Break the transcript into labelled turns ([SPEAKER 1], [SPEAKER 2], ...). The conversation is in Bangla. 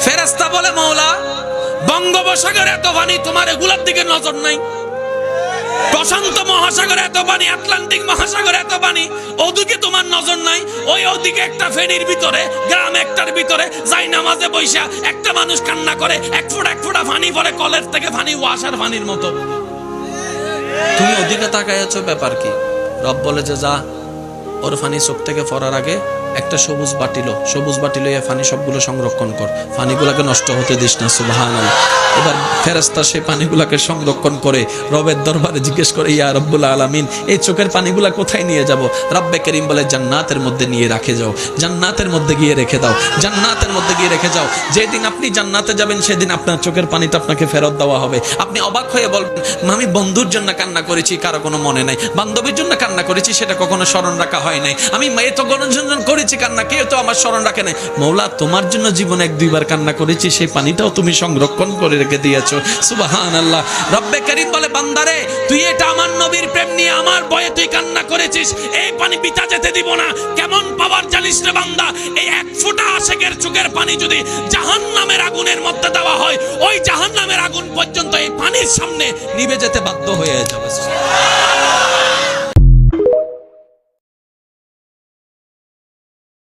[SPEAKER 1] ফেরেশতা বলে মওলা বঙ্গোপসাগরে এত পানি, তোমার এগুলোর দিকে নজর নাই? প্রশান্ত মহাসাগরে এত পানি, আটলান্টিক মহাসাগরে এত পানি, ওদিকে তোমার নজর নাই? ওদিকে একটা ফেনীর ভিতরে, গ্রাম একটার ভিতরে যাই নামাজে বৈশা একটা মানুষ কান্না করে, এক ফোঁটা পানি পড়ে কলের থেকে, পানি ওয়াসার পানির মতো। তুমি ওদিকে তাকায় আছো, ব্যাপার কি? রব বলে যে যা, ওর পানি চোখ থেকে পড়ার আগে একটা সবুজ বাটিল এই পানি সবগুলো সংরক্ষণ কর, পানিগুলোকে নষ্ট হতে দিস না। সুবহানাল্লাহ। এবার ফেরেশতা সেই পানিগুলোকে সংরক্ষণ করে রবের দরবারে জিজ্ঞেস করে, ইয়া রব্বুল আলামিন, এই চোখের পানিগুলা কোথায় নিয়ে যাব? রব্বে করিম বলে, জান্নাতের মধ্যে নিয়ে রাখে যাও, জান্নাতের মধ্যে গিয়ে রেখে দাও, জান্নাতের মধ্যে গিয়ে রেখে যাও। যেদিন আপনি জান্নাতে যাবেন সেদিন আপনার চোখের পানিটা আপনাকে ফেরত দেওয়া হবে। আপনি অবাক হয়ে বলবেন, আমি বন্ধুর জন্য কান্না করেছি, কারো কোনো মনে নাই, বান্ধবীর জন্য কান্না করেছি, সেটা কখনো স্মরণ রাখা হয় নাই, আমি এত গণজন করেছি কান্না, কেউ তো আমার স্মরণ রাখে নাই। মওলা তোমার জন্য জীবনে এক দুইবার কান্না করেছি, সেই পানিটাও তুমি সংরক্ষণ করে রেখে দিয়েছো। সুবহানাল্লাহ। রব্বে করিম বলে, বান্দারে তুই এটা আমার নবীর প্রেম নিয়ে আমার ভয়ে তুই কান্না করেছিস, এই পানি পিতা যেতে দিব না। কেমন পাওয়ার জানিস রে বান্দা? এই এক ফোঁটা আশিকের চোখের পানি যদি জাহান্নামের আগুনের মধ্যে দেওয়া হয়, ওই জাহান্নামের আগুন পর্যন্ত এই পানির সামনে নিভে যেতে বাধ্য হয়ে যাবে।